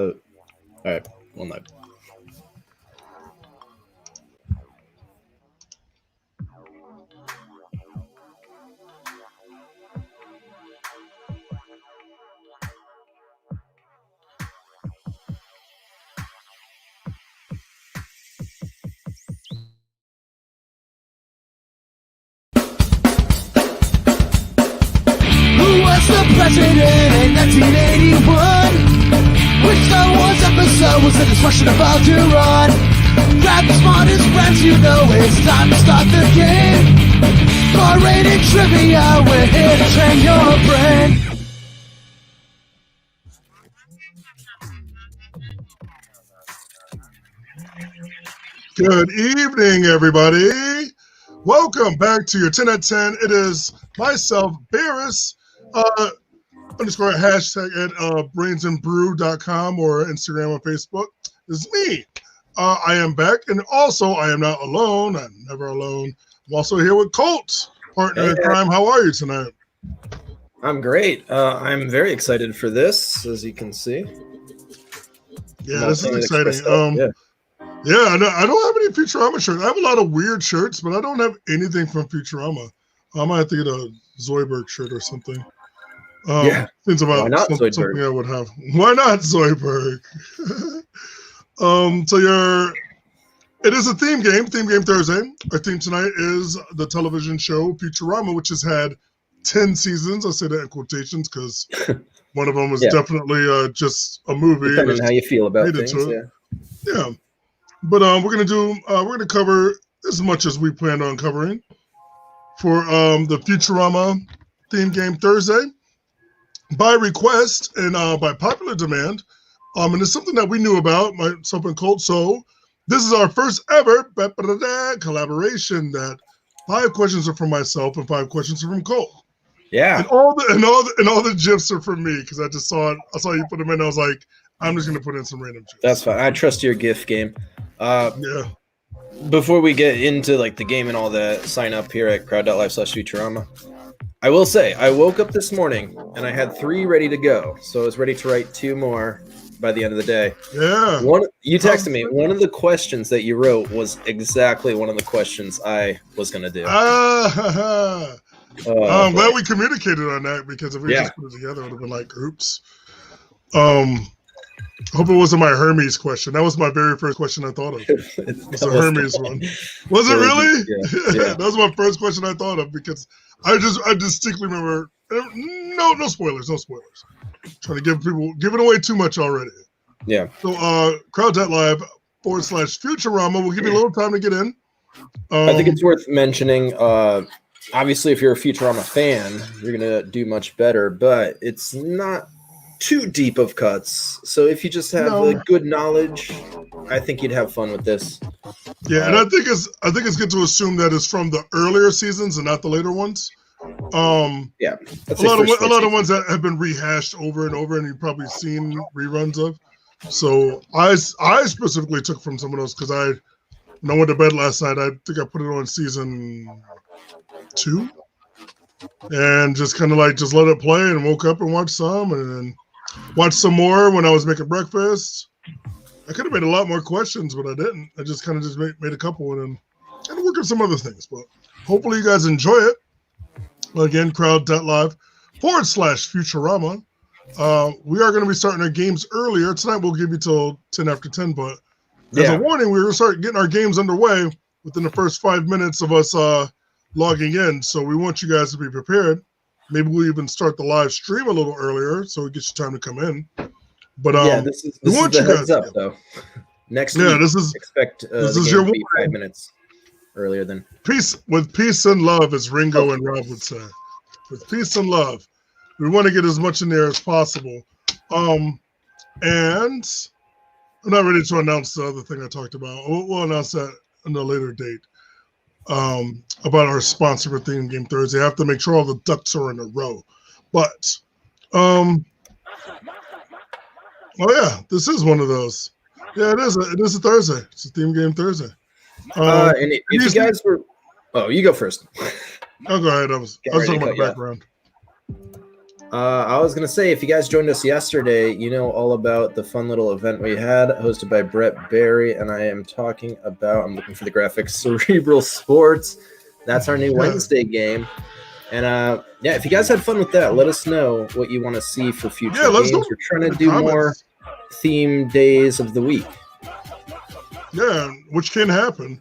All right, one night. Who was the president in 1981? Which Star Wars episode was the destruction about to run? Grab the smartest friends, you know it's time to start the game. R-rated trivia, we're here to train your brain. Good evening, everybody. Welcome back to your 10 at 10. It is myself, Barris, underscore hashtag at brainsandbrew.com or Instagram or Facebook. This is me. I am back, and also I am not alone. I'm never alone. I'm also here with Colt, partner in crime. How are you tonight? I'm great. I'm very excited for this, as you can see. Yeah, this is exciting. Yeah, I don't have any Futurama shirts. I have a lot of weird shirts, but I don't have anything from Futurama. I might have to get a Zoidberg shirt or something. Things about why not something I would have. Why not Zoidberg? It is a theme game Thursday. Our theme tonight is the television show Futurama, which has had 10 seasons. I say that in quotations because one of them was definitely just a movie. Depending on how you feel about things, yeah. But we're gonna cover as much as we planned on covering for the Futurama theme game Thursday by request and by popular demand. And it's something that we knew about, myself and Colt. So this is our first ever collaboration. That 5 questions are from myself and 5 questions are from Colt. Yeah, and all the gifs are from me because I just saw it. I saw you put them in. I was like, I'm just gonna put in some random gifs. That's fine. I trust your GIF game. Yeah. Before we get into like the game and all that, sign up here at crowd.live/Futurama. I will say, I woke up this morning and I had 3 ready to go. So I was ready to write 2 more by the end of the day. Yeah. You texted me. One of the questions that you wrote was exactly one of the questions I was going to do. I'm glad we communicated on that because if we just put it together, it would have been like, oops. I hope it wasn't my Hermes question. That was my very first question I thought of. It was a Hermes one. Was it really? Yeah. That was my first question I thought of because I distinctly remember. No spoilers. Trying to giving away too much already. Yeah. So crowd.live /Futurama. We'll give you a little time to get in. I think it's worth mentioning. Obviously, if you're a Futurama fan, you're gonna do much better. But it's not too deep of cuts. So if you just have good knowledge, I think you'd have fun with this. Yeah, and I think it's good to assume that it's from the earlier seasons and not the later ones. That's a lot of ones that have been rehashed over and over, and you've probably seen reruns of. So I specifically took from some of those because when I went to bed last night, I think I put it on season 2, and just kind of like just let it play, and woke up and watched some, and then watched some more when I was making breakfast. I could have made a lot more questions, but I didn't. I just kind of made a couple and then work on some other things. But hopefully you guys enjoy it. Again, crowd.live /Futurama. We are going to be starting our games earlier. Tonight we'll give you till 10 after 10, but as a warning, we're going to start getting our games underway within the first 5 minutes of us logging in. So we want you guys to be prepared. Maybe we'll even start the live stream a little earlier so it gets you time to come in. But this is the heads up though. Next week, expect this is your 5 minutes earlier than peace and love, as Ringo and Rob would say. With peace and love, we want to get as much in there as possible. And I'm not ready to announce the other thing I talked about. We'll announce that on a later date. About our sponsor for Theme Game Thursday. I have to make sure all the ducks are in a row. But this is one of those. Yeah, it is a Thursday. It's a Theme Game Thursday. And if you guys were you go first. Oh, go ahead. I was talking about the background. I was going to say, if you guys joined us yesterday, you know all about the fun little event we had hosted by Brett Barry. And I am talking about, I'm looking for the graphics, Cerebral Sports. That's our new Wednesday game. And yeah, if you guys had fun with that, let us know what you want to see for future games. We're trying to do more theme days of the week. Yeah, which can happen.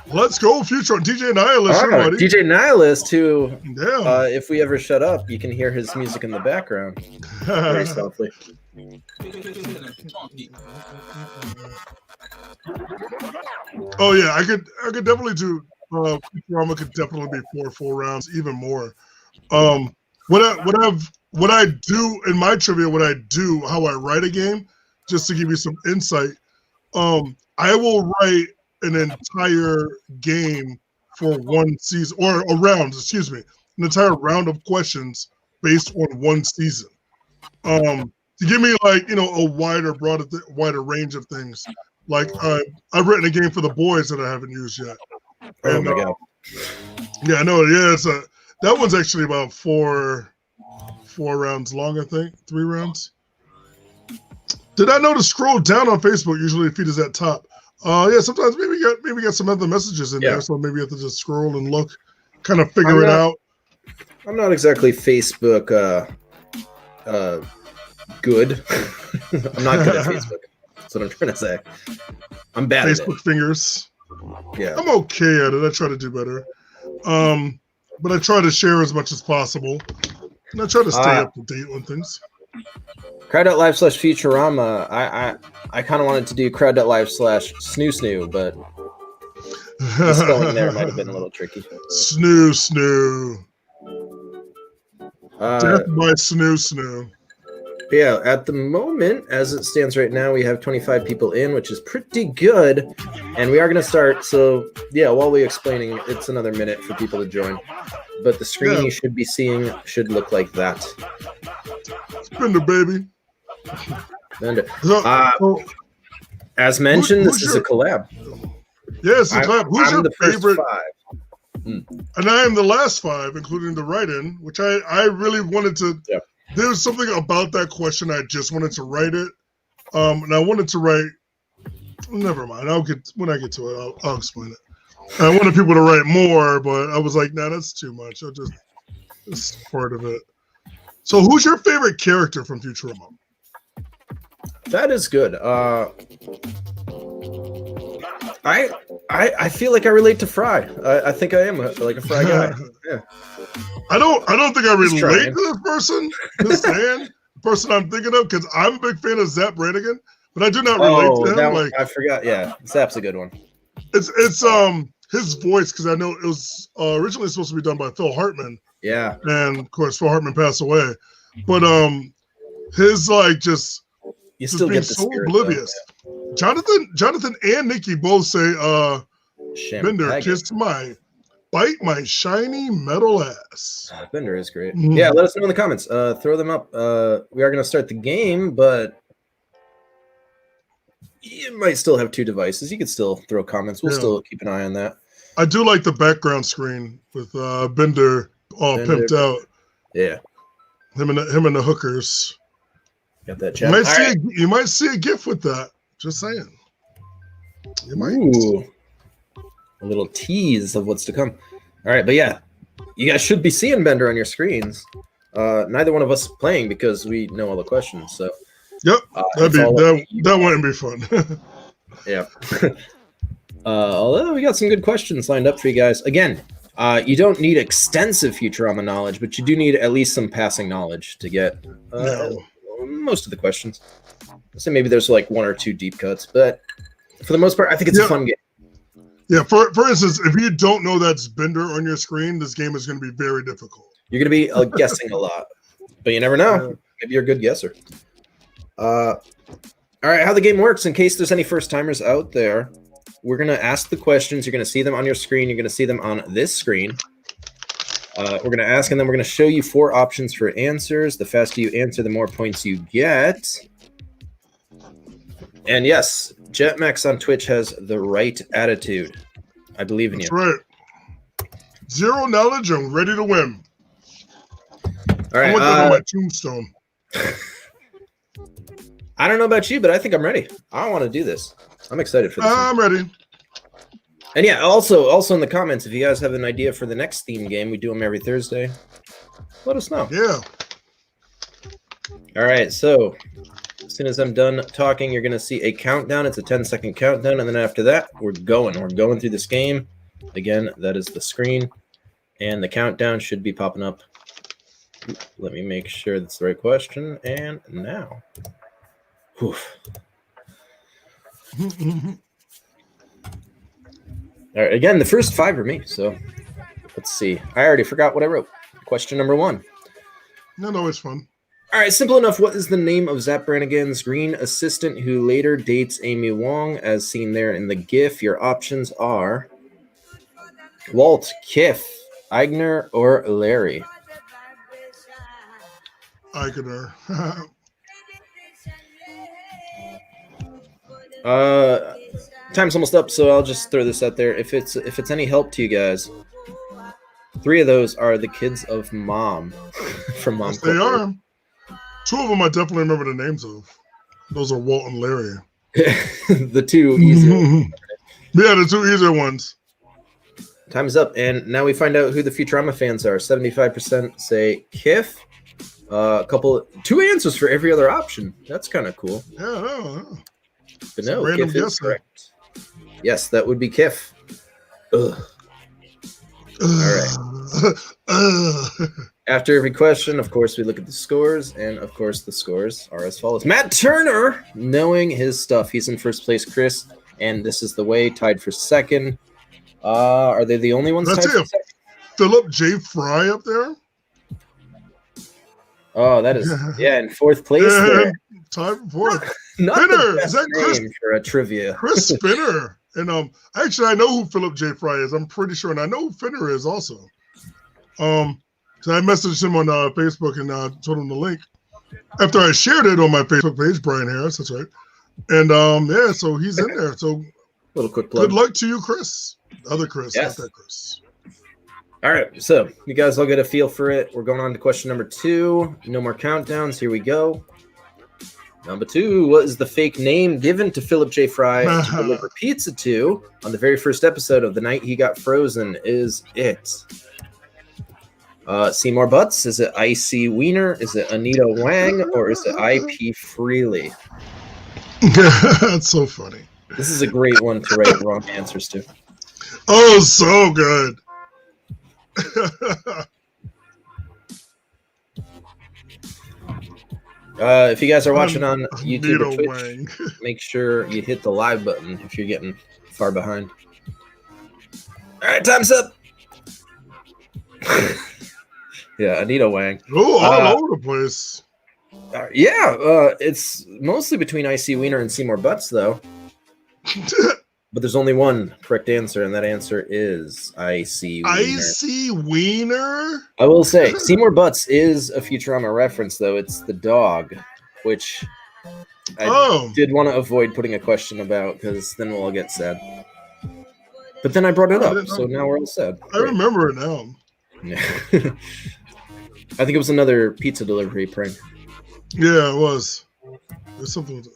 Let's go, Future DJ Nihilist. Everybody. DJ Nihilist, who, if we ever shut up, you can hear his music in the background very softly. Oh yeah, I could definitely do. Futurama could definitely be 4 rounds, even more. What I do in my trivia, how I write a game, just to give you some insight. I will write an entire game for one season, or a round, excuse me, an entire round of questions based on one season. To give me a wider range of things. Like I've written a game for the boys that I haven't used yet. Oh my god! Yeah, I know. Yeah, that one's actually about four rounds long. I think 3 rounds. Did I know to scroll down on Facebook? Usually, the feed is at top. Yeah, sometimes maybe got some other messages in there, so maybe you have to just scroll and look, kind of figure it out. I'm not exactly Facebook good. I'm not good at Facebook. That's what I'm trying to say. I'm bad at it. Facebook fingers. Yeah, I'm okay at it. I try to do better, but I try to share as much as possible, and I try to stay up to date on things. Crowd.live/Futurama. I kind of wanted to do crowd.live/snoo, but the spelling there might have been a little tricky. Snoo. Death by snoo. Yeah, at the moment, as it stands right now, we have 25 people in, which is pretty good. And we are going to start. So, yeah, while we're explaining, it's another minute for people to join. But the screen you should be seeing should look like that. Bender, baby. Bender. As mentioned, this is a collab. Yeah, it's a collab. Who's your favorite? 5. And I am the last 5, including the write-in, which I really wanted to... Yeah. There was something about that question I just wanted to write it, and I wanted to write. Never mind. When I get to it, I'll explain it. And I wanted people to write more, but I was like, nah, that's too much. It's part of it. So, who's your favorite character from Futurama? That is good. I feel like I relate to Fry. I think I am like a Fry guy. Yeah. I don't think I relate to this person, this man, the person I'm thinking of, because I'm a big fan of Zap Brannigan, but I do not relate to him. I forgot. Yeah, Zap's a good one. It's his voice, because I know it was originally supposed to be done by Phil Hartman. Yeah, and of course Phil Hartman passed away, but his just you still being get the so spirit, oblivious. Though, yeah. Jonathan and Nikki both say, Bender, bite my shiny metal ass. Bender is great. Mm-hmm. Yeah, let us know in the comments. Throw them up. We are going to start the game, but you might still have 2 devices. You can still throw comments. We'll still keep an eye on that. I do like the background screen with Bender all pimped out. Yeah, him and the hookers. Got that chat. You might see a GIF with that. Just saying. You might. Ooh. A little tease of what's to come. All right, but yeah, you guys should be seeing Bender on your screens. Neither one of us playing because we know all the questions. So, yep, that wouldn't be fun. Yeah. Although we got some good questions lined up for you guys. Again, you don't need extensive Futurama knowledge, but you do need at least some passing knowledge to get most of the questions. So maybe there's like 1 or 2 deep cuts, but for the most part, I think it's a fun game. Yeah, for instance, if you don't know that's Bender on your screen, this game is going to be very difficult. You're going to be guessing a lot, but you never know. Maybe you're a good guesser. All right, how the game works, in case there's any first-timers out there, we're going to ask the questions. You're going to see them on your screen. You're going to see them on this screen. We're going to ask, and then we're going to show you 4 options for answers. The faster you answer, the more points you get. And yes, Jetmax on Twitch has the right attitude. I believe in you. That's right. 0 knowledge and ready to win. All right. I want that on my tombstone. I don't know about you, but I think I'm ready. I want to do this. I'm excited for this. I'm ready. And yeah, also in the comments, if you guys have an idea for the next theme game, we do them every Thursday. Let us know. Yeah. All right. So as soon as I'm done talking, you're going to see a countdown. It's a 10-second countdown. And then after that, we're going. We're going through this game. Again, that is the screen. And the countdown should be popping up. Let me make sure that's the right question. And now. Whew. All right, again, the first 5 are me, so let's see. I already forgot what I wrote. Question number 1. No, it's fun. All right, simple enough. What is the name of Zap Brannigan's green assistant who later dates Amy Wong, as seen there in the GIF? Your options are Walt, Kiff, Eigner, or Larry. Eigner. Time's almost up, so I'll just throw this out there. If it's any help to you guys, 3 of those are the kids of Mom from Mom. Yes, they are. 2 of them I definitely remember the names of. Those are Walt and Larry. The 2 easier. Yeah, the 2 easier ones. Time's up, and now we find out who the Futurama fans are. 75% say Kiff. 2 answers for every other option. That's kind of cool. Yeah, no. But no, Kiff is correct. Yes, that would be Kiff. Ugh. All right. After every question, of course, we look at the scores, and of course, the scores are as follows. Matt Turner, knowing his stuff, he's in first place. Chris, and this is the way, tied for second. Are they the only ones That's tied for it. second? Philip J. Fry up there. Oh, that is in fourth place there. Time for fourth. Not Spinner. the best Is that Chris? name for a trivia. Chris Spinner. And actually I know who Philip J. Fry is. I'm pretty sure, and I know who Finner is also. So I messaged him on Facebook and told him the link after I shared it on my Facebook page. Brian Harris, that's right. And yeah, so he's in there. So Little quick plug. good luck to you, Chris. Other Chris, Yes. not that Chris. All right, so you guys all get a feel for it. We're going on to question number 2. No more countdowns. Here we go. Number 2, what is the fake name given to Philip J. Fry to deliver pizza to on the very first episode of The Night He Got Frozen? Is it Seymour Butts? Is it Icy Wiener? Is it Anita Wang? Or is it IP Freely? That's so funny. This is a great one to write wrong answers to. Oh, so good. If you guys are watching on YouTube or Anita Twitch, Wang. make sure you hit the live button if you're getting far behind. All right, time's up. Yeah, Anita Wang. Oh, all over the place. It's mostly between IC Wiener and Seymour Butts, though. But there's only one correct answer, and that answer is IC Wiener. Icy Wiener? I will say, Seymour Butts is a Futurama reference, though. It's the dog, which I did want to avoid putting a question about, because then we'll all get sad. But then I brought it up, so now we're all sad. I remember it now. I think it was another pizza delivery prank. Yeah, it was. There's something with it.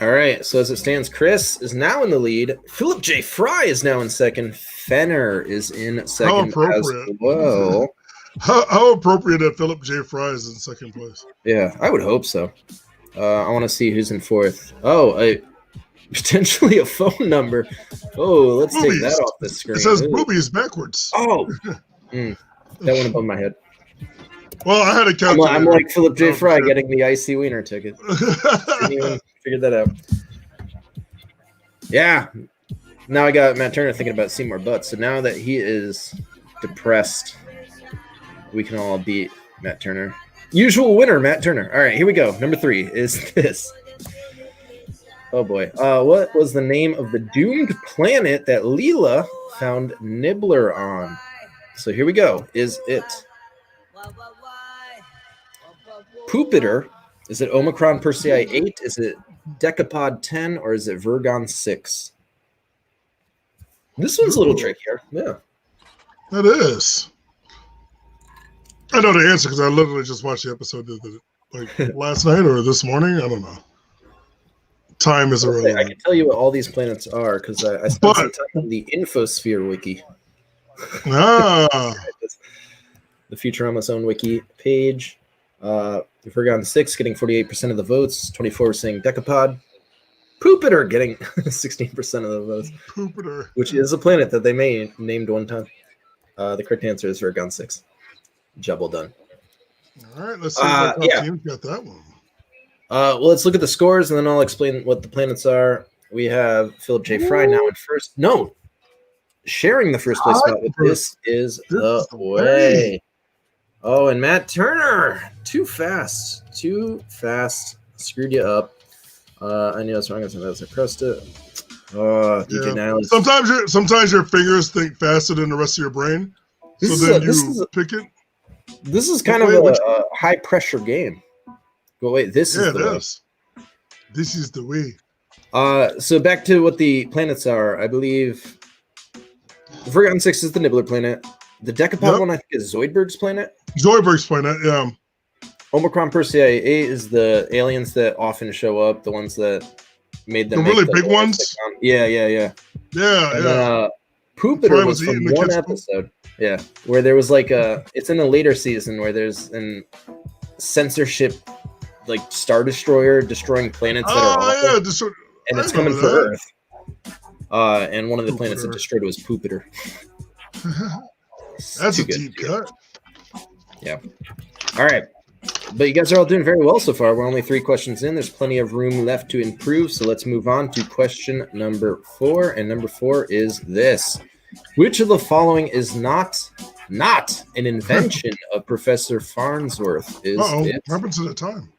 All right, so as it stands, Chris is now in the lead. Philip J. Fry is now in second. Fenner is in second as well. How appropriate that Philip J. Fry is in second place. Yeah, I would hope so. I want to see who's in fourth. Oh, potentially a phone number. Oh, let's take that off the screen. It says boobies backwards. Oh, that went above my head. Well, I had a calculator. I'm like Philip J. Fry getting the IC Wiener ticket. Didn't even figure that out. Yeah. Now I got Matt Turner thinking about Seymour Butts. So now that he is depressed, we can all beat Matt Turner. Usual winner, Matt Turner. All right, here we go. Number 3 is this. Oh, boy. What was the name of the doomed planet that Leela found Nibbler on? So here we go. Is it Poopiter? Is it Omicron Persei 8? Is it Decapod 10? Or is it Vergon 6? This one's a little trickier. Yeah. That is. I know the answer because I literally just watched the episode last night or this morning. I don't know. Time is irrelevant. I can tell you what all these planets are because I spent some time on the Infosphere wiki. Ah. The Futurama's own wiki page. Forgotten 6 getting 48% of the votes. 24 saying Decapod. Poopeter getting 16% of the votes. Poopeter. Which is a planet that they named one time. The correct answer is Vergon 6. Job well done. All right, let's see if our team got that one. Well, let's look at the scores, and then I'll explain what the planets are. We have Philip J. Fry now in first. No, sharing the first place spot with This Is the Way. Oh, and Matt Turner. Too fast. Screwed you up. I knew I was wrong as I pressed it. Oh, DJ Nihilus. Sometimes your fingers think faster than the rest of your brain. So then you pick it. This is kind of a high pressure game. But wait, this is the way. This is the way. So back to what the planets are. I believe the Vergon 6 is the Nibbler planet. The Decapod one, I think, is Zoidberg's planet. Zoidberg's planet, yeah. Omicron Persei 8 is the aliens that often show up, the ones that made them. The really big ones? Yeah. Yeah. Then, Poopeter was from one episode. Yeah, where there was it's in a later season where there's an censorship, Star Destroyer destroying planets that are awful, and it's coming for Earth. And one of the planets that destroyed was Poopeter. That's a deep cut. Yeah. All right. But you guys are all doing very well so far. We're only 3 questions in. There's plenty of room left to improve. So let's move on to question number 4. And number 4 is this. Which of the following is not an invention of Professor Farnsworth? What happened to the time?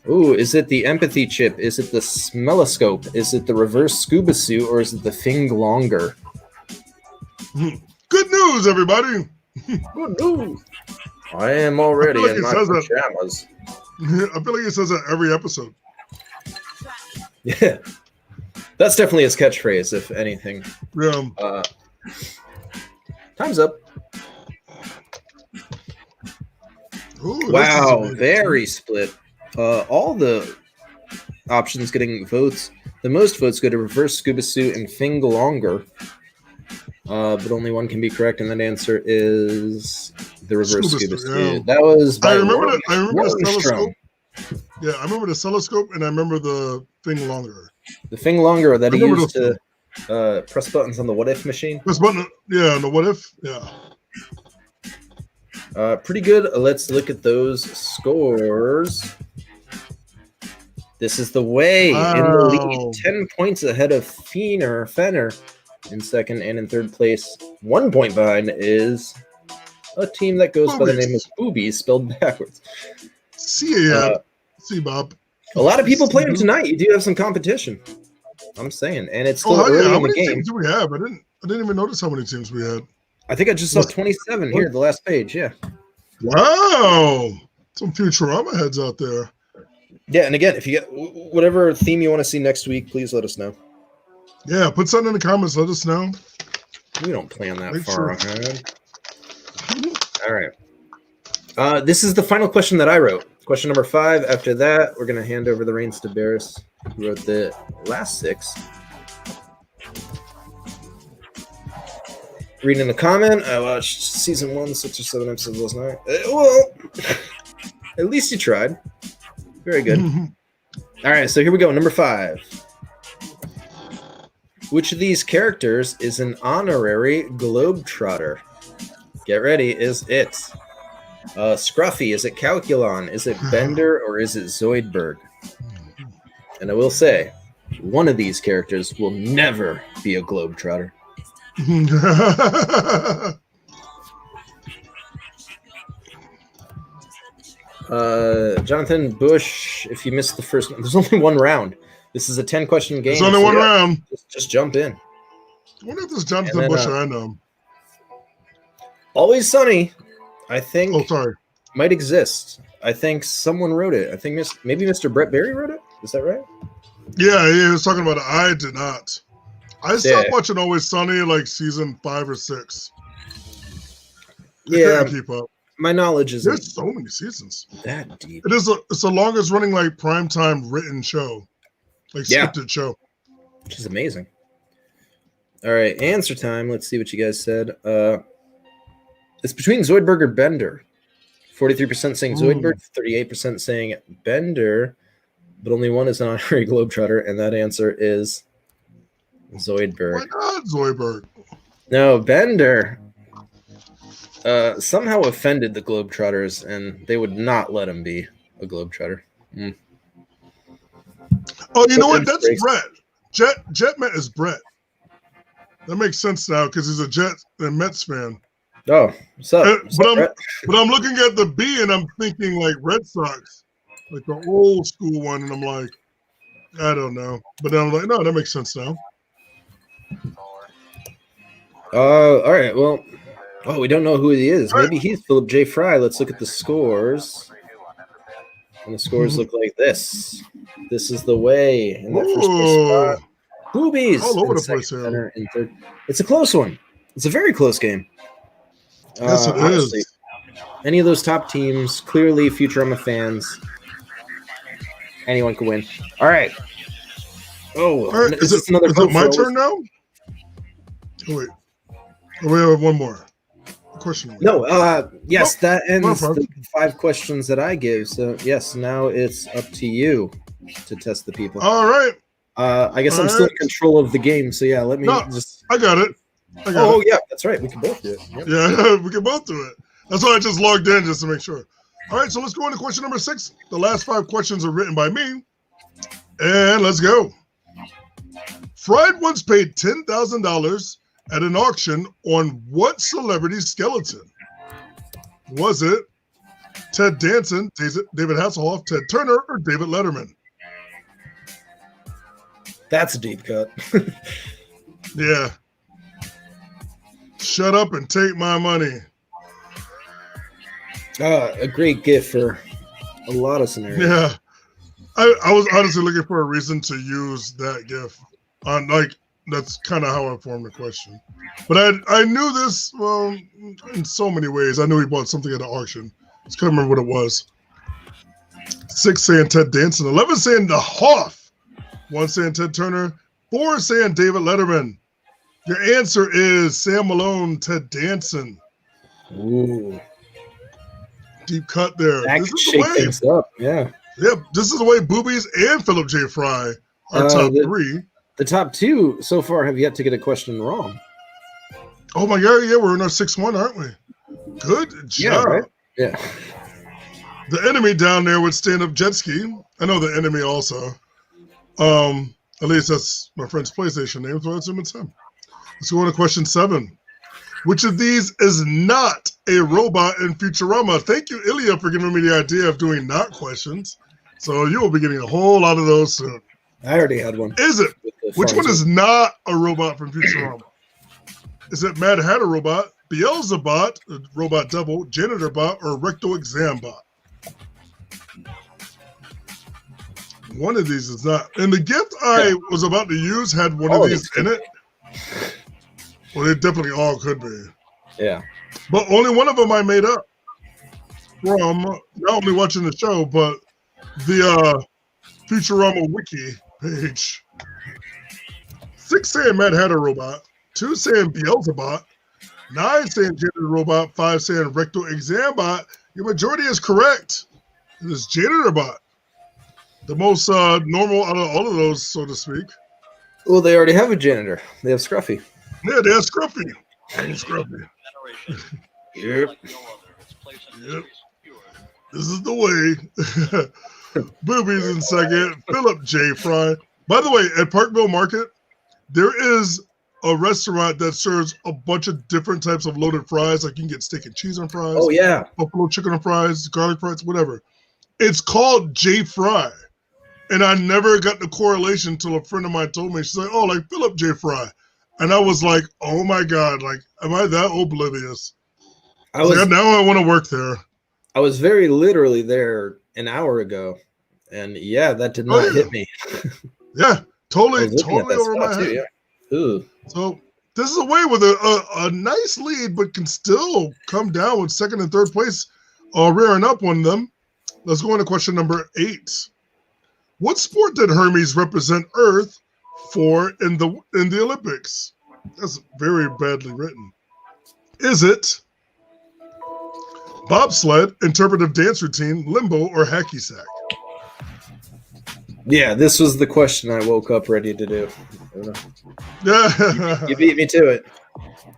Ooh, is it the empathy chip? Is it the smelloscope? Is it the reverse scuba suit? Or is it the thing longer? Good news, everybody. Good news. I am already in my pajamas. I feel like it says that every episode. Yeah. That's definitely his catchphrase, if anything. Yeah. Time's up. Ooh, wow, very split. All the options getting votes. The most votes go to reverse scuba suit and thing longer. But only one can be correct, and that answer is the reverse scuba suit. Yeah. That was by I remember the telescope. Yeah, I remember the telescope, and I remember the thing longer. The thing longer that he used to press buttons on the What If machine. Press button, yeah, on the What If, yeah. Pretty good. Let's look at those scores. This is the Way in the lead, 10 points ahead of Fenner in second, and in third place, 1 point behind is a team that goes by the name of Boobies, spelled backwards. See ya. See Bob. A lot of people played him tonight. You do have some competition. I'm saying, and it's still early in the game. How many teams do we have? I didn't even notice how many teams we had. I think I just saw 27 here, the last page. Yeah. Wow. Some Futurama heads out there. Yeah, and again, if you get whatever theme you want to see next week, please let us know. Yeah, put something in the comments. Let us know. We don't plan that far ahead. All right. This is the final question that I wrote. Question number 5. After that, we're going to hand over the reins to Barris, who wrote the last 6. Reading the comment, I watched season 1, 6 or 7 episodes last night. Well, at least you tried. Very good. All right, so here we go. Number 5. Which of these characters is an honorary globetrotter? Get ready. Is it Scruffy? Is it Calculon? Is it Bender? Or is it Zoidberg? And I will say, one of these characters will never be a globetrotter. Jonathan Bush, if you missed the first one, there's only one round. This is a 10-question game. There's only one round. Just jump in. I wonder if this Jonathan Bush I know. Always Sunny, I think. Oh, sorry. Might exist. I think someone wrote it. I think maybe Mr. Brett Berry wrote it. Is that right? Yeah, he was talking about it. I did not. I stopped watching Always Sunny like season 5 or 6. I couldn't keep up. My knowledge isn't There's so many seasons. that deep. It's the longest running like primetime written show, like scripted show. Which is amazing. All right, answer time. Let's see what you guys said. It's between Zoidberg or Bender. 43% saying Zoidberg, 38% saying Bender, but only one is an honorary Globetrotter, and that answer is Zoidberg. Why not Zoidberg? No, Bender somehow offended the Globetrotters, and they would not let him be a Globetrotter. Oh, you know what? That's Brett. Jet Met is Brett. That makes sense now because he's a Jet and Mets fan. Oh, what's up? But I'm looking at the B and I'm thinking like Red Sox, like the old school one, and I'm like, I don't know. But then I'm like, no, that makes sense now. All right. Well, we don't know who he is. All Maybe he's Philip J. Fry. Let's look at the scores. And the scores look like this. This is the way. In that first place spot. Boobies. All over in the place center and third. It's a close one. It's a very close game. Yes, it honestly, is. Any of those top teams, clearly Futurama fans, anyone could win. All right. Oh, all right. Is it my turn now? Oh, wait. We have one more question. No, yes, that ends the 5 questions that I give. So, yes, now it's up to you to test the people. All right. I guess I'm still in control of the game. So, yeah, let me just. I got it. Oh, yeah, that's right. We can both do it. Yep. Yeah, we can both do it. That's why I just logged in just to make sure. All right, so let's go on to question number 6. The last 5 questions are written by me. And let's go. Fried once paid $10,000 at an auction on what celebrity skeleton? Was it Ted Danson, David Hasselhoff, Ted Turner, or David Letterman? That's a deep cut. Yeah. Shut up and take my money. A great gift for a lot of scenarios. Yeah. I was honestly looking for a reason to use that gift. That's kind of how I formed the question. But I knew this, well, in so many ways. I knew he bought something at an auction. I just couldn't remember what it was. 6 saying Ted Danson. 11 saying the Hoff. 1 saying Ted Turner. 4 saying David Letterman. Your answer is Sam Malone, Ted Danson. Ooh. Deep cut there. That could shake things up, yeah. Yep, this is the way Boobies and Philip J. Fry are top 3. The top 2 so far have yet to get a question wrong. Oh my God, yeah, we're in our 6-1, aren't we? Good job. Yeah, right? Yeah. The enemy down there would stand up jet ski. I know the enemy also. At least that's my friend's PlayStation name, so I assume it's him. Let's go on to question 7. Which of these is not a robot in Futurama? Thank you, Ilya, for giving me the idea of doing not questions. So you will be getting a whole lot of those soon. I already had one. Is it? Which one is not a robot from Futurama? Is it Mad Hatter Robot, Beelzebot, Robot Devil, Janitor Bot, or Rectal Exam Bot? One of these is not. And the gift I was about to use had one of these in it. Well, they definitely all could be. Yeah. But only one of them I made up from not only watching the show, but the Futurama Wiki page. 6 saying Mad Hatter Robot, 2 saying Beelzebot, 9 saying Janitor Robot, 5 saying Rectal Exam Bot. Your majority is correct. It is Janitor Bot. The most normal out of all of those, so to speak. Well, they already have a janitor. They have Scruffy. Yeah, they have Scruffy. Scruffy. Yep. Yep. This is the way. Boobies in second. Philip J. Fry. By the way, at Parkville Market, there is a restaurant that serves a bunch of different types of loaded fries. Like you can get steak and cheese on fries. Oh, yeah. Buffalo chicken on fries, garlic fries, whatever. It's called J. Fry. And I never got the correlation until a friend of mine told me. She's like, oh, like Philip J. Fry. And I was like, oh my God, like, am I that oblivious? Now I want to work there. I was very literally there an hour ago. And yeah, that did not hit me. Yeah, totally over my head. Too, yeah. Ooh. So this is a way with a nice lead, but can still come down with second and third place rearing up on them. Let's go into question number 8. What sport did Hermes represent Earth for in the Olympics? That's very badly written. Is it bobsled, interpretive dance routine, limbo, or hacky sack? Yeah, this was the question I woke up ready to do. Yeah, You beat me to it.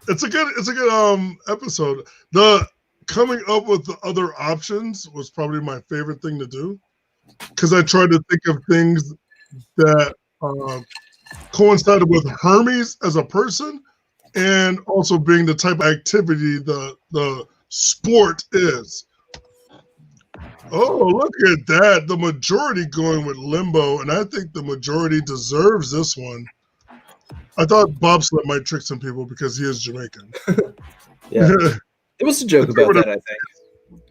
it's a good episode. The coming up with the other options was probably my favorite thing to do, because I tried to think of things that coincided with Hermes as a person, and also being the type of activity the sport is. Oh, look at that. The majority going with limbo, and I think the majority deserves this one. I thought bobsled might trick some people because he is Jamaican. Yeah. It was a joke about that, I think.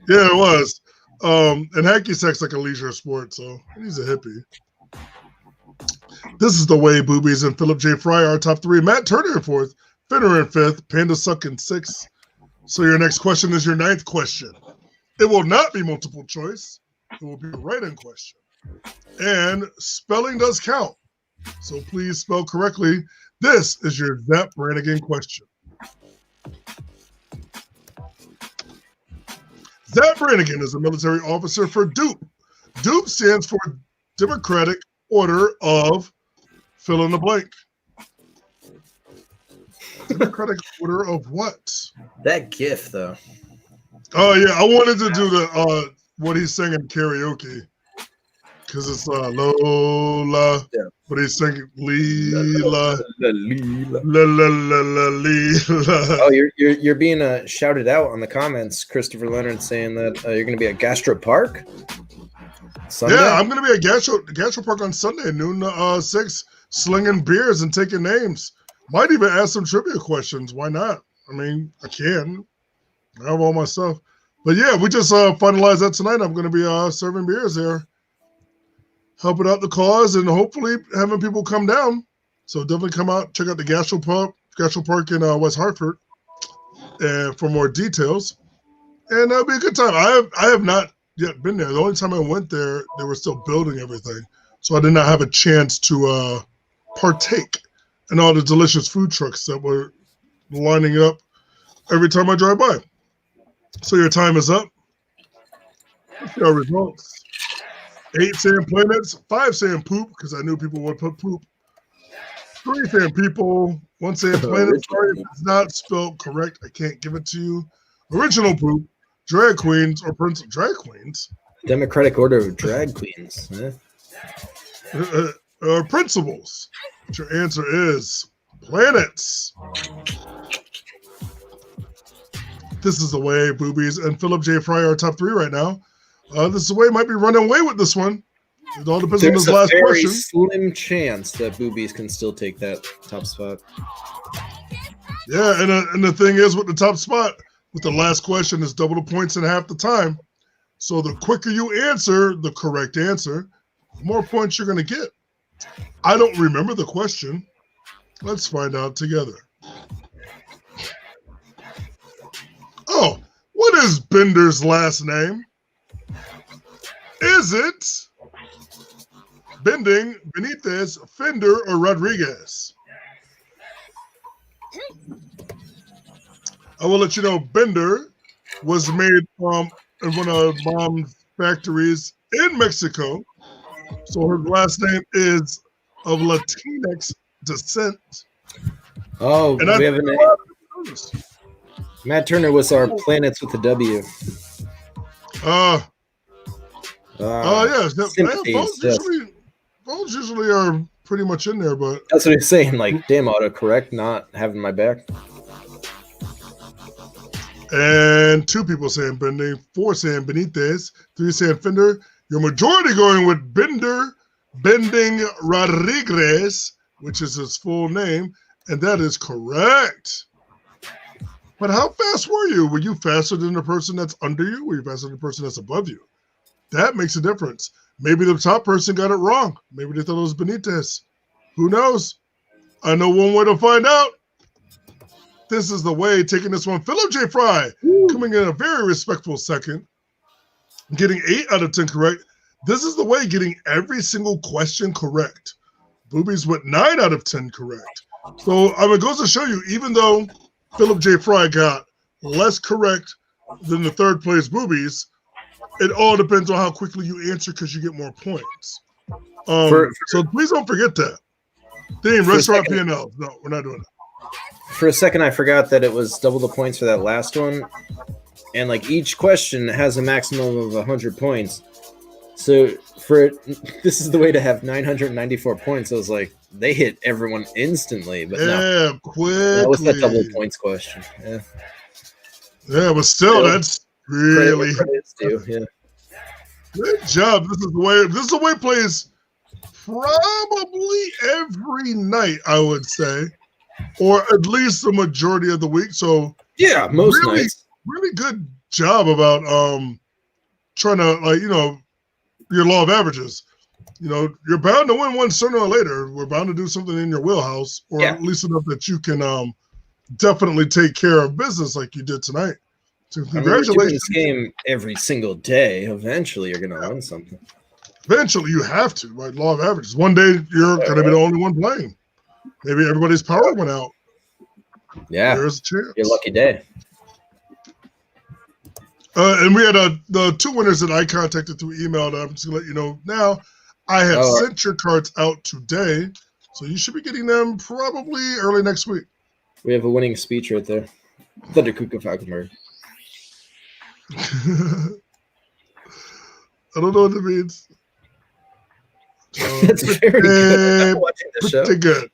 Yeah, it was. And hacky sack's like a leisure sport, so he's a hippie. This is the way Boobies and Philip J. Fry are top 3. Matt Turner in 4th, Finner in 5th, Panda Suck in 6th. So your next question is your 9th question. It will not be multiple choice. It will be a write-in question. And spelling does count. So please spell correctly. This is your Zap Brannigan question. Zap Brannigan is a military officer for DUPE. DUPE stands for Democratic Order of fill in the blank. Democratic Order of what? That GIF, though. Oh, yeah. I wanted to do the what he's singing karaoke. Because it's Lola. Yeah. But he's singing Leela. Leela. La la la la Leela. Oh, you're being shouted out on the comments, Christopher Leonard, saying that you're going to be at Gastro Park Sunday? Yeah, I'm going to be at Gastro Park on Sunday, noon to 6, slinging beers and taking names. Might even ask some trivia questions. Why not? I mean, I can. I have all my stuff. But yeah, we just finalized that tonight. I'm going to be serving beers there, helping out the cause, and hopefully having people come down. So definitely come out, check out the Gastro Park in West Hartford, and for more details. And that'll be a good time. I have not yet been there. The only time I went there, they were still building everything, so I did not have a chance to partake in all the delicious food trucks that were lining up every time I drive by. So your time is up. Let's see our results. 8 saying planets, 5 saying poop, because I knew people would put poop. 3 saying people, 1 saying planet. Sorry if it's not spelled correct. I can't give it to you. Original poop, drag queens, or drag queens. Democratic Order of Drag Queens. Principles. But your answer is planets. This is the way Boobies and Philip J. Fry are top 3 right now. This is the way might be running away with this one. It all depends on this last question. There's a very slim chance that Boobies can still take that top spot. Yeah, and the thing is with the top spot, with the last question, is double the points in half the time. So the quicker you answer the correct answer, the more points you're going to get. I don't remember the question. Let's find out together. Oh, what is Bender's last name? Is it Bending, Benitez, Fender, or Rodriguez? I will let you know Bender was made from one of Mom's factories in Mexico. So her last name is of Latinx descent. Oh, and we have a name. Matt Turner was our planets with a W. Yeah. Phones usually are pretty much in there, but that's what he's saying. Like, damn, autocorrect, not having my back. And 2 people saying Bending, 4 saying Benitez, 3 saying Fender. Your majority going with Bending Rodriguez, which is his full name, and that is correct. But how fast were you? Were you faster than the person that's under you? Were you faster than the person that's above you? That makes a difference. Maybe the top person got it wrong. Maybe they thought it was Benitez. Who knows? I know one way to find out. This Is the Way taking this one. Philip J. Fry coming in a very respectful second, getting 8 out of 10 correct. This Is the Way getting every single question correct. Boobies with 9 out of 10 correct. So it goes to show you, even though Philip J. Fry got less correct than the third place Boobies, it all depends on how quickly you answer because you get more points. So please don't forget that. Dame, restaurant P&L. No, we're not doing it. For a second, I forgot that it was double the points for that last one. And like each question has a maximum of 100 points. So This Is the Way to have 994 points. I was like, they hit everyone instantly. But no, quickly. That was that double points question. Yeah, but still, that's really yeah. Good job. This Is the Way plays probably every night, I would say, or at least the majority of the week. So yeah, most nights. Really good job about trying to your law of averages. You're bound to win one sooner or later. We're bound to do something in your wheelhouse, or at least enough that you can definitely take care of business like you did tonight. So congratulations. Doing this game every single day. Eventually, you're going to win something. Eventually, you have to. Right? Law of averages. One day, you're going to be the only one playing. Maybe everybody's power went out. Yeah. There's a chance. Your lucky day. And we had the 2 winners that I contacted through email. And I'm just going to let you know now. I have sent your cards out today. So you should be getting them probably early next week. We have a winning speech right there. Thunder Kuka Falkenberg. I don't know what it means. That's very good. I'm watching the show. Pretty good.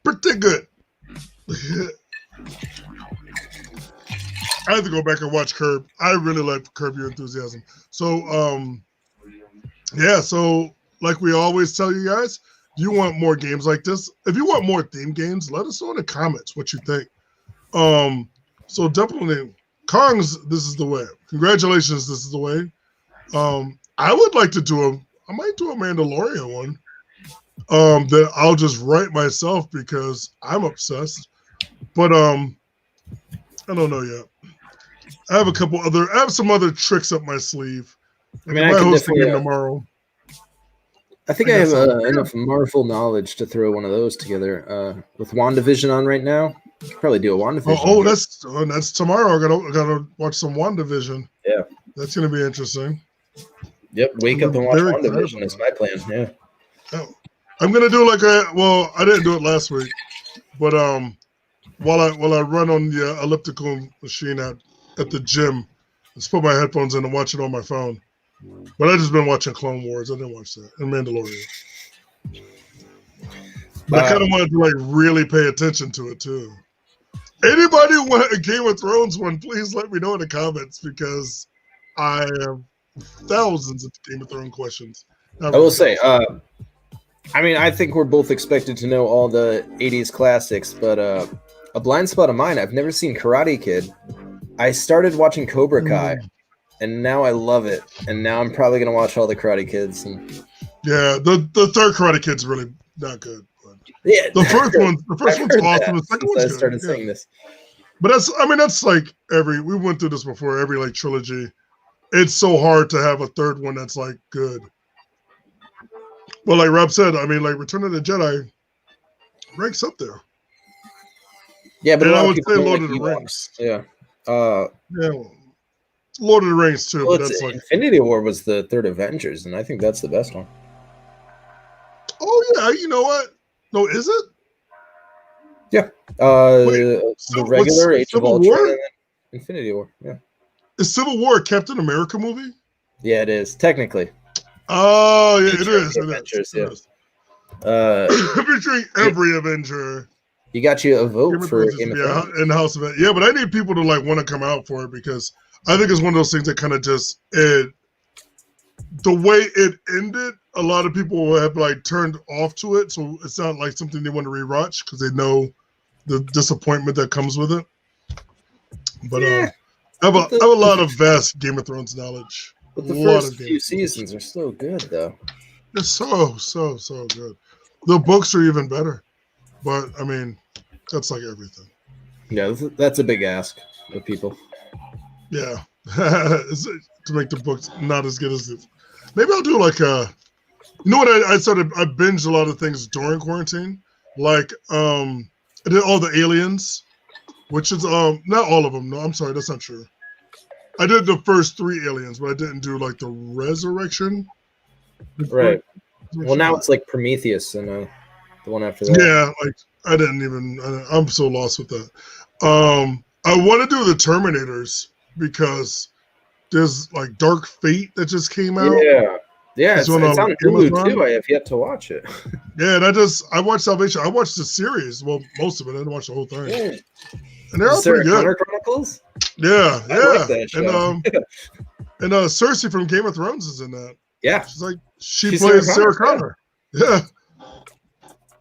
Pretty good. I have to go back and watch Curb. I really like Curb Your Enthusiasm. So, so like we always tell you guys, you want more games like this. If you want more theme games, let us know in the comments what you think. So definitely, Kong's This Is the Way. Congratulations, This Is the Way. I would like to I might do a Mandalorian one that I'll just write myself because I'm obsessed. But I don't know yet. I have some other tricks up my sleeve. I mean, I can host definitely tomorrow. I think I have enough Marvel knowledge to throw one of those together. With WandaVision on right now, you could probably do a WandaVision. That's tomorrow. I gotta watch some WandaVision. Yeah, that's gonna be interesting. Yep, wake up and watch WandaVision is my plan. Yeah. Oh, I'm gonna do I didn't do it last week, but while I run on the elliptical machine at the gym, let's put my headphones in and watch it on my phone. But I just been watching Clone Wars. I didn't watch that and Mandalorian. But I kind of wanted to really pay attention to it too. Anybody want a Game of Thrones one? Please let me know in the comments because I have thousands of Game of Thrones questions. I will say, I think we're both expected to know all the 80s classics, but a blind spot of mine, I've never seen Karate Kid. I started watching Cobra Kai, and now I love it. And now I'm probably going to watch all the Karate Kids. Yeah, the third Karate Kid's really not good. But yeah, the first one's awesome. The second one's good. I started saying this. But that's like we went through this before, every trilogy. It's so hard to have a third one that's good. Well, like Rob said, Return of the Jedi ranks up there. Yeah, but I would say Lord of the Rings. Yeah. Lord of the Rings too. Well, but that's Infinity War was the third Avengers, and I think that's the best one. Oh yeah, you know what? No, is it? Yeah. The regular Age of Ultron and Infinity War. Yeah. Is Civil War a Captain America movie? Yeah, it is technically. Oh yeah, it is. Avengers, it is. Featuring every Avenger. You got you a vote for Game of Thrones. In House of It. Yeah, but I need people to want to come out for it because I think it's one of those things that kind of just the way it ended, a lot of people will have turned off to it, so it's not like something they want to rewatch because they know the disappointment that comes with it. But I have a lot of vast Game of Thrones knowledge. But the first few seasons are so good, though. It's so good. The books are even better. But That's like everything. Yeah, that's a big ask of people. Yeah, to make the books not as good as it. Maybe I'll do like a. You know what? I binged a lot of things during quarantine. Like I did all the Aliens, which is not all of them. No, I'm sorry, that's not true. I did the first 3 Aliens, but I didn't do like the Resurrection. Right. Well, now it's like Prometheus and the one after that. Yeah, like I didn't even. I'm so lost with that. I want to do the Terminators because there's like Dark Fate that just came out. Yeah, it's on Hulu too. I have yet to watch it. Yeah, and I watched Salvation. I watched the series. Well, most of it. I didn't watch the whole thing. Yeah. And they're all pretty good. Connor Chronicles? Yeah. I like that show. And Cersei from Game of Thrones is in that. Yeah. She's plays Sarah Connor. Yeah.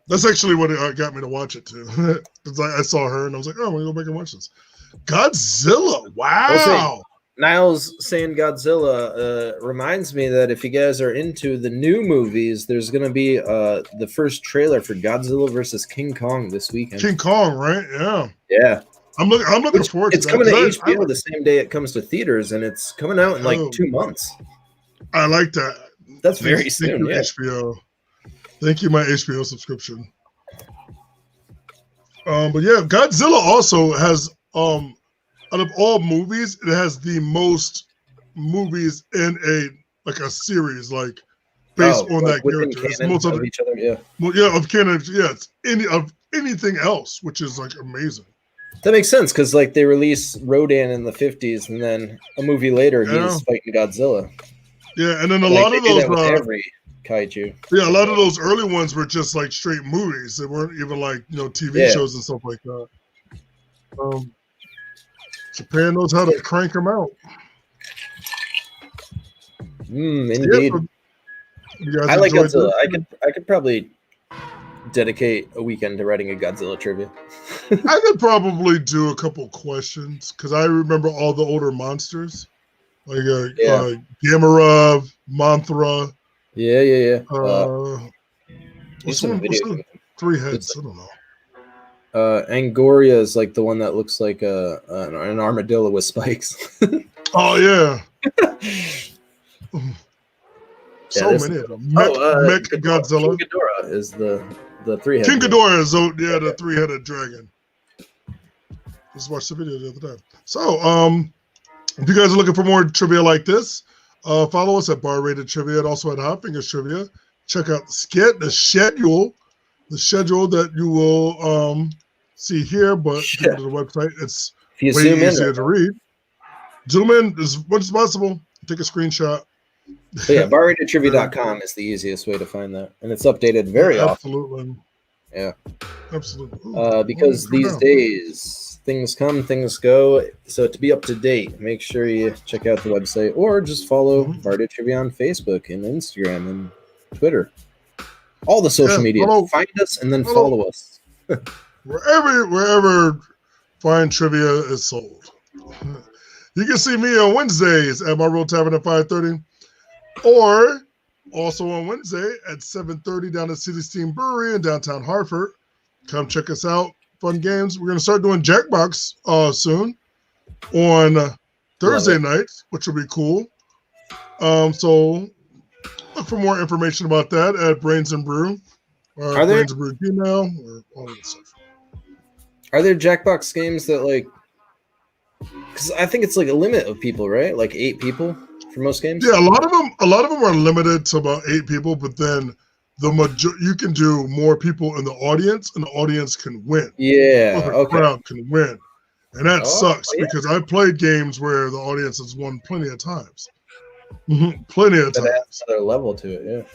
That's actually what got me to watch it too. Because I saw her and I was like, oh, I'm going to go back and watch this. Godzilla. Wow. Niles saying Godzilla reminds me that if you guys are into the new movies, there's going to be the first trailer for Godzilla versus King Kong this weekend. King Kong, right? Yeah. Yeah. I'm looking forward to it. It's coming to HBO the same day it comes to theaters, and it's coming out in like 2 months. I like that. That's very soon. Thank you, HBO. Thank you, my HBO subscription. But yeah, Godzilla also has out of all movies, it has the most movies in a series, like based on that character. It's most of each other, yeah. Well, yeah, of canon, yeah. It's of anything else, which is like amazing. That makes sense because like they release Rodan in the 50s, and then a movie later he's fighting Godzilla. Yeah, and then a lot of those every kaiju. Yeah, a lot of those early ones were just like straight movies. They weren't even like TV shows and stuff like that. Japan knows how to crank them out. Indeed. I like Godzilla. I could probably dedicate a weekend to writing a Godzilla trivia. I could probably do a couple questions because I remember all the older monsters, like Gamera, Mothra. Yeah. What's one? 3 heads? I don't know. Angoria is like the one that looks like an armadillo with spikes. Oh yeah. So many of them. Mech Godzilla. King Ghidorah is the 3-headed. King Ghidorah is the 3-headed dragon. Just watched the video the other day. So if you guys are looking for more trivia like this, follow us at Bar Rated Trivia and also at Hot Fingers Trivia. Check out the schedule that you will see here, but go to the website. It's way easier to read. Zoom in as much as possible. Take a screenshot. So yeah, barratedtrivia.com is the easiest way to find that, and it's updated very often. Absolutely. Yeah. Absolutely. Because these days things come, things go. So to be up to date, make sure you check out the website or just follow Barrated Trivia on Facebook and Instagram and Twitter. All the social media. Find us and then follow us. wherever fine trivia is sold. You can see me on Wednesdays at my Road Tavern at 5:30, or also on Wednesday at 7:30 down at City Steam Brewery in downtown Hartford. Come check us out. Fun games. We're going to start doing Jackbox soon on Thursday nights, which will be cool. So look for more information about that at Brains and Brew. Or Brains and Brew Gmail or all that stuff. Are there Jackbox games that like? Because I think it's like a limit of people, right? Like 8 people for most games. Yeah, a lot of them are limited to about 8 people, but then you can do more people in the audience, and the audience can win. Yeah, the crowd can win, and that sucks because I played games where the audience has won plenty of times. Plenty of times. Adds another level to it,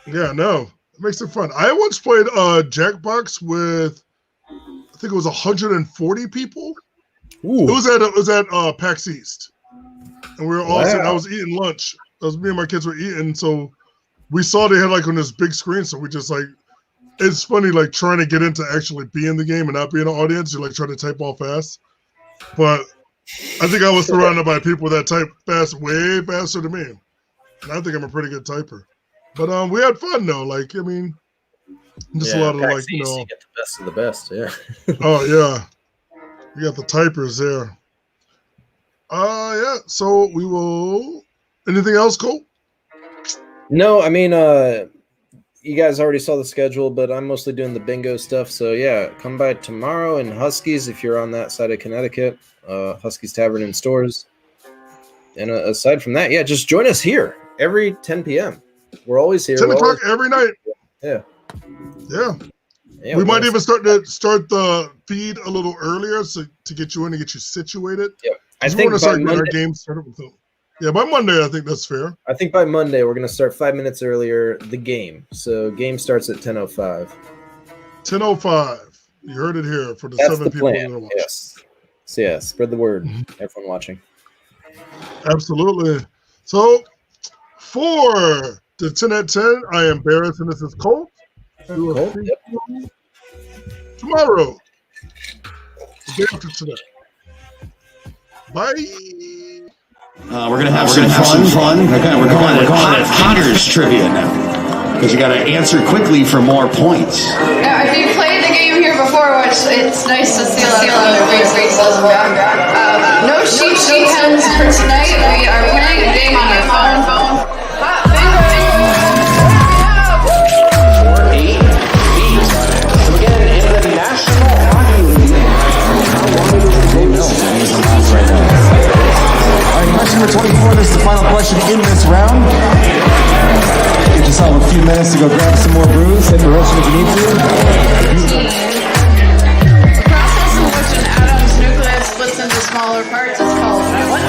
yeah. Yeah, no, it makes it fun. I once played Jackbox with, I think it was 140 people. Ooh. It was at PAX East, and we were all sitting. I was eating lunch. Me and my kids were eating, so we saw they had like on this big screen. So we just like, it's funny like trying to get into actually be in the game and not be in the audience. You're like trying to type all fast, but I think I was surrounded by people that type fast, way faster than me, and I think I'm a pretty good typer. But we had fun though. Like I mean, Just a lot of PAX East, you get the best of the best. Yeah. Oh yeah, you got the typers there. Yeah. So we will. Anything else, Cole? No, I mean, you guys already saw the schedule, but I'm mostly doing the bingo stuff. So yeah, come by tomorrow in Huskies if you're on that side of Connecticut. Huskies Tavern and Stores. And aside from that, yeah, just join us here every 10 p.m. We're always here. 10 o'clock every night. Yeah. Yeah, we might even start the feed a little earlier to get you in and get you situated. Yeah, I think we want to start getting our game started with them. Yeah, by Monday, I think that's fair. I think by Monday we're going to start 5 minutes earlier the game. So game starts at 10:05. 10:05. You heard it here for the That's 7 the people plan. that are watching. Yes. So yeah, spread the word. Everyone watching. Absolutely. So for the 10 at 10, I am Barris and this is Cole. Cool. Yep. Tomorrow. The day after today. Bye. We're gonna have some fun. We're calling it Potters Trivia now, because you got to answer quickly for more points. Now, if you played the game here before, which it's nice to see a lot of other faces, no sheet hands for tonight. We are playing a game on your phone. Hot bingo! Again, in the National Hockey League, how long is the game? All right, question number 24. This is the final question in this round. Give yourself a few minutes to go grab some more brews. Hit the roast if you need to. The process in which an atom's nucleus splits into smaller parts is called what?